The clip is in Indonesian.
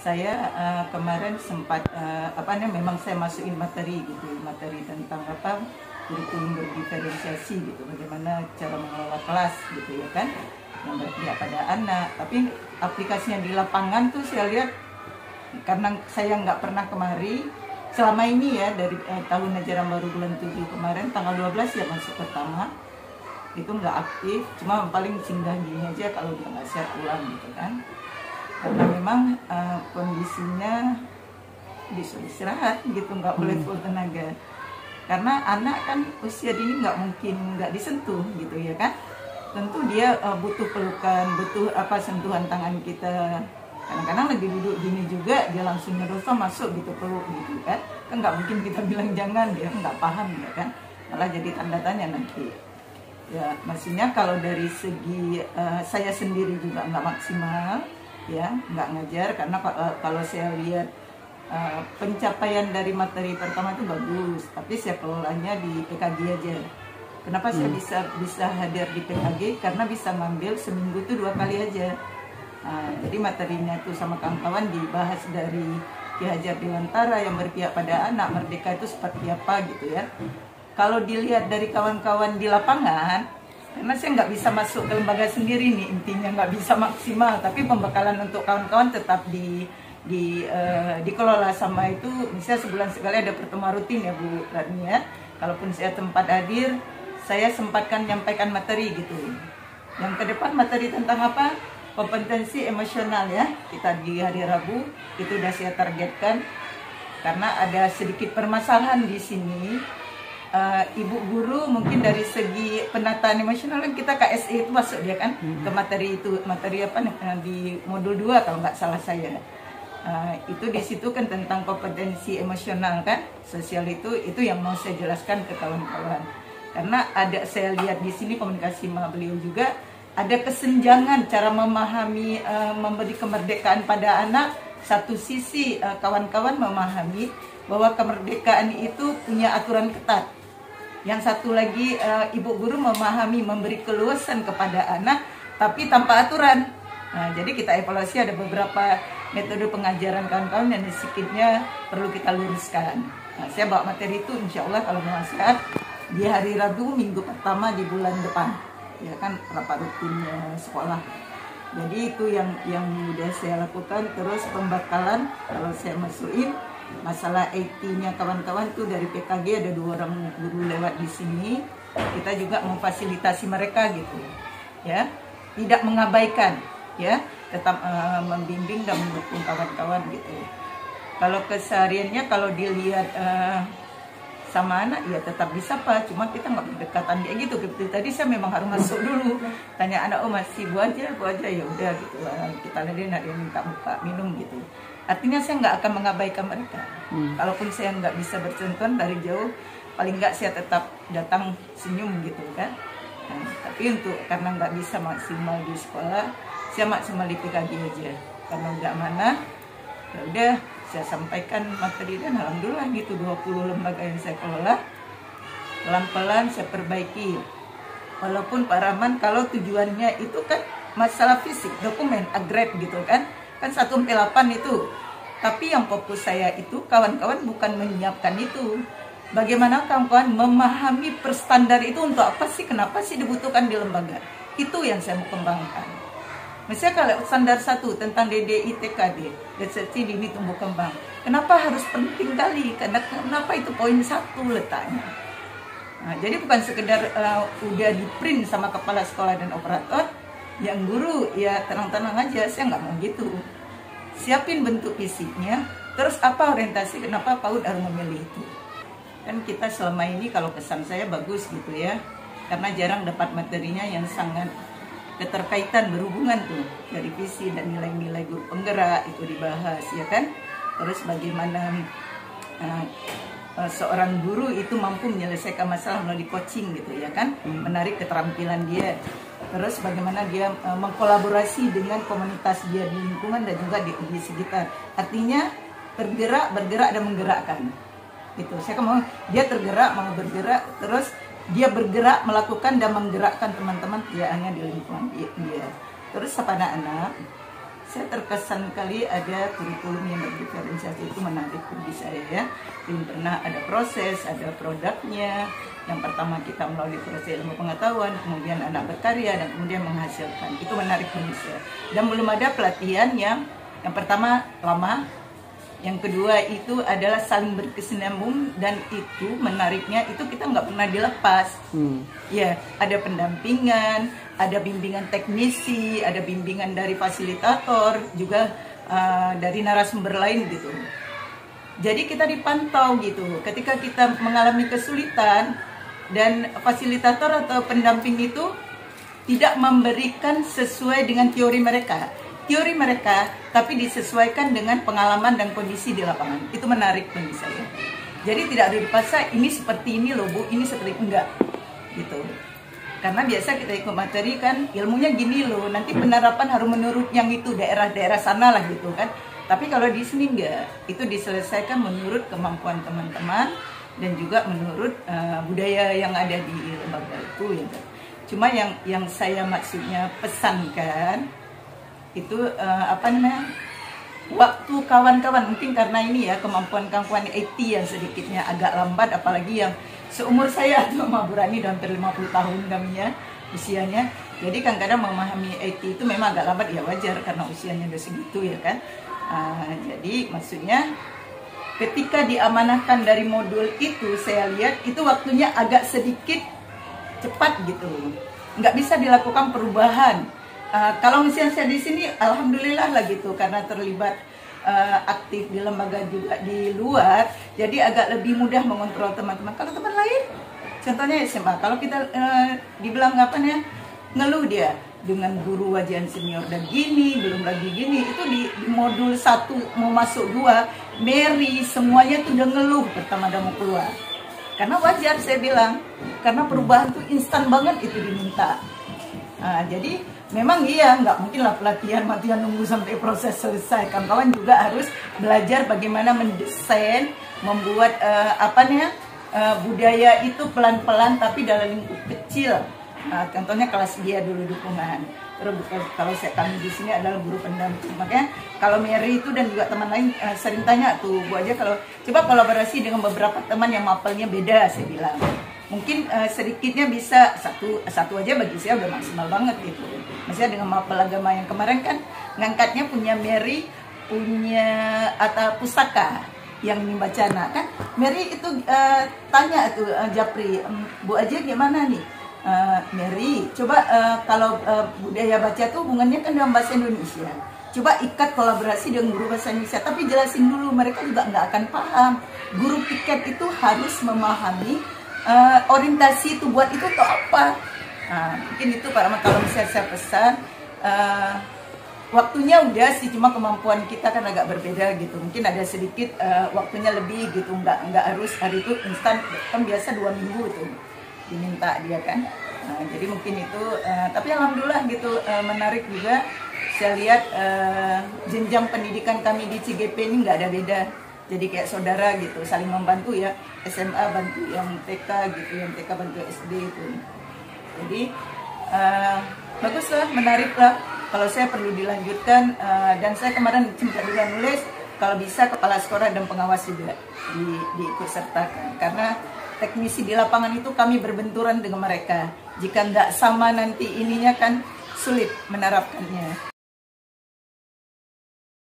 saya kemarin sempat memang saya masukin materi gitu, materi tentang kurikulum berdiferensiasi gitu, bagaimana cara mengelola kelas gitu ya kan, yang berpihak pada anak. Tapi aplikasinya di lapangan tuh saya lihat, karena saya nggak pernah kemari selama ini ya, dari tahun ajaran baru bulan 7 kemarin tanggal 12 ya masuk pertama, itu nggak aktif, cuma paling singgah gini aja kalau dia nggak siap pulang gitu kan. Karena memang kondisinya disuruh istirahat gitu, nggak boleh full tenaga. Karena anak kan usia dini nggak mungkin nggak disentuh gitu ya kan. Tentu dia butuh pelukan, butuh sentuhan tangan kita. Kadang-kadang lagi duduk gini juga dia langsung nyerosot masuk gitu, peluk gitu kan. Kan nggak mungkin kita bilang jangan, dia nggak paham ya kan. Malah jadi tanda tanya nanti. Ya maksudnya kalau dari segi saya sendiri juga nggak maksimal ya, nggak ngajar, karena kalau saya lihat pencapaian dari materi pertama itu bagus, tapi saya kelolanya di PKG aja. Kenapa saya bisa hadir di PKG? Karena bisa ngambil seminggu itu 2 kali aja. Jadi materinya itu sama kawan-kawan dibahas dari Ki Hajar Dewantara yang berpihak pada anak, merdeka itu seperti apa gitu ya. Kalau dilihat dari kawan-kawan di lapangan, karena saya nggak bisa masuk ke lembaga sendiri nih, intinya nggak bisa maksimal, tapi pembekalan untuk kawan-kawan tetap dikelola sama itu. Misalnya sebulan sekali ada pertemuan rutin ya Bu Radni ya. Kalaupun saya tempat hadir, saya sempatkan menyampaikan materi gitu. Yang ke depan materi tentang apa? Kompetensi emosional ya. Kita di hari Rabu itu udah saya targetkan, karena ada sedikit permasalahan di sini. Ibu guru mungkin dari segi penataan emosional kan kita KSE itu masuk dia kan ke materi itu, materi di modul 2 kalau nggak salah saya. Itu di situ kan tentang kompetensi emosional kan, sosial itu yang mau saya jelaskan ke kawan-kawan. Karena ada, saya lihat di sini komunikasi sama beliau juga ada kesenjangan cara memahami memberi kemerdekaan pada anak. Satu sisi kawan-kawan memahami bahwa kemerdekaan itu punya aturan ketat. Yang satu lagi ibu guru memahami memberi keluasan kepada anak tapi tanpa aturan. Jadi kita evaluasi ada beberapa metode pengajaran kawan-kawan yang sedikitnya perlu kita luruskan. Saya bawa materi itu insya Allah kalau bermanfaat di hari Rabu minggu pertama di bulan depan. Ya kan rapat rutinnya sekolah. Jadi itu yang udah saya lakukan. Terus pembekalan kalau saya masukin masalah IT-nya kawan-kawan tuh dari PKG ada 2 orang guru lewat di sini. Kita juga memfasilitasi mereka gitu ya, tidak mengabaikan ya, tetap membimbing dan mendukung kawan-kawan gitu. Kalau kesehariannya kalau dilihat sama anak ya tetap bisa Pak, cuma kita nggak berdekatan kayak gitu. Tadi saya memang harus masuk dulu, tanya anak, oh masih bu aja ya udah gitu. Kita lihat dia minta buka minum gitu. Artinya saya nggak akan mengabaikan mereka. Kalaupun saya nggak bisa bersentuhan dari jauh, paling nggak saya tetap datang senyum gitu kan. Tapi karena nggak bisa maksimal di sekolah, saya maksimal di PKG aja. Karena nggak mana, ya udah saya sampaikan materi dan alhamdulillah gitu 20 lembaga yang saya kelola pelan-pelan saya perbaiki. Walaupun Pak Rahman kalau tujuannya itu kan masalah fisik, dokumen, agrade gitu kan 1-8 itu. Tapi yang fokus saya itu kawan-kawan bukan menyiapkan itu. Bagaimana kawan-kawan memahami perstandar itu untuk apa sih, kenapa sih dibutuhkan di lembaga. Itu yang saya mau kembangkan. Misalnya kalau standar 1 tentang DDI TKD, deteksi dini tumbuh kembang. Kenapa harus penting kali? Kenapa itu poin 1 letaknya. Jadi bukan sekedar udah di print sama kepala sekolah dan operator, yang guru ya tenang-tenang aja, saya nggak mau gitu. Siapin bentuk fisiknya, terus apa orientasi, kenapa PAUD harus memilih itu. Kan kita selama ini kalau kesan saya bagus gitu ya, karena jarang dapat materinya yang sangat keterkaitan berhubungan tuh dari visi dan nilai-nilai guru penggerak itu dibahas ya kan. Terus bagaimana seorang guru itu mampu menyelesaikan masalah melalui coaching gitu ya kan, menarik keterampilan dia. Terus bagaimana dia mengkolaborasi dengan komunitas dia di lingkungan dan juga di sekitar. Artinya bergerak dan menggerakkan. Gitu. Saya mau dia tergerak, mau bergerak, terus dia bergerak melakukan dan menggerakkan teman-teman tidak hanya di lingkungan dia. Terus pada anak, saya terkesan kali ada kurikulum yang berdiferensiasi, itu menarik bagi saya ya. Belum pernah ada proses, ada produknya. Yang pertama kita melalui proses ilmu pengetahuan, kemudian anak berkarya, dan kemudian menghasilkan. Itu menarik bagi saya. Dan belum ada pelatihan yang pertama lama, yang kedua itu adalah saling berkesinambung, dan itu menariknya itu kita nggak pernah dilepas. Ya, ada pendampingan, ada bimbingan teknisi, ada bimbingan dari fasilitator, juga dari narasumber lain gitu. Jadi kita dipantau gitu. Ketika kita mengalami kesulitan dan fasilitator atau pendamping itu tidak memberikan sesuai dengan teori mereka, tapi disesuaikan dengan pengalaman dan kondisi di lapangan. Itu menarik bagi saya. Jadi tidak ada dipaksa, ini seperti ini loh Bu, ini seperti enggak gitu. Karena biasa kita ikut materi kan, ilmunya gini loh, nanti penerapan harus menurut yang itu daerah-daerah sana lah gitu kan. Tapi kalau di sini enggak, itu diselesaikan menurut kemampuan teman-teman dan juga menurut budaya yang ada di lembaga itu ya. Cuma yang saya maksudnya pesankan itu waktu kawan-kawan, mungkin karena ini ya kemampuan kawan-kawan IT yang sedikitnya agak lambat, apalagi yang seumur saya sama Bu Rani, hampir 50 tahun kami ya usianya. Jadi kadang-kadang memahami IT itu memang agak lambat, ya wajar karena usianya udah segitu ya kan. Jadi maksudnya ketika diamanahkan dari modul itu, saya lihat itu waktunya agak sedikit cepat gitu, nggak bisa dilakukan perubahan. Kalau misalnya saya di sini, alhamdulillah lah gitu, karena terlibat aktif di lembaga juga di luar, jadi agak lebih mudah mengontrol teman-teman. Kalau teman lain, contohnya SMA, kalau kita dibilang ngeluh dia dengan guru wajian senior dan gini, belum lagi gini, itu di modul 1 mau masuk 2, Mary semuanya tuh udah ngeluh pertama udah mau keluar. Karena wajar saya bilang, karena perubahan tuh instan banget itu diminta. Jadi memang iya, nggak mungkin lah pelatihan nunggu sampai proses selesai. Kawan-kawan juga harus belajar bagaimana mendesain, membuat budaya itu pelan-pelan tapi dalam lingkup kecil. Contohnya kelas dia dulu dukungan. Terus kalau kami di sini adalah guru pendamping. Makanya kalau Mary itu dan juga teman lain sering tanya tuh, Bu aja kalau coba kolaborasi dengan beberapa teman yang mapelnya beda, saya bilang. Mungkin sedikitnya bisa satu aja bagi saya udah maksimal banget gitu. Maksudnya dengan mapel agama yang kemarin kan ngangkatnya punya Mary, punya pustaka yang Nimbacana kan. Mary itu tanya tuh Japri, Bu aja gimana nih? Mary, coba kalau budaya baca tuh hubungannya kan dengan bahasa Indonesia. Coba ikat kolaborasi dengan guru bahasa Indonesia, tapi jelasin dulu, mereka juga nggak akan paham. Guru piket itu harus memahami orientasi itu buat itu atau apa. Mungkin itu Pak Rahmat, kalau misalnya saya pesan, waktunya udah sih, cuma kemampuan kita kan agak berbeda gitu. Mungkin ada sedikit waktunya lebih gitu, nggak harus hari itu instan, kan biasa 2 minggu itu diminta dia kan. Jadi mungkin itu, tapi alhamdulillah gitu, menarik juga. Saya lihat jenjang pendidikan kami di CGP ini nggak ada beda. Jadi kayak saudara gitu, saling membantu ya. SMA bantu yang TK gitu, yang TK bantu SD itu. Jadi bagus lah, menarik lah. Kalau saya perlu dilanjutkan, dan saya kemarin sempat juga nulis, kalau bisa kepala sekolah dan pengawas juga diikut sertakan. Karena teknisi di lapangan itu kami berbenturan dengan mereka. Jika nggak sama nanti ininya kan sulit menerapkannya.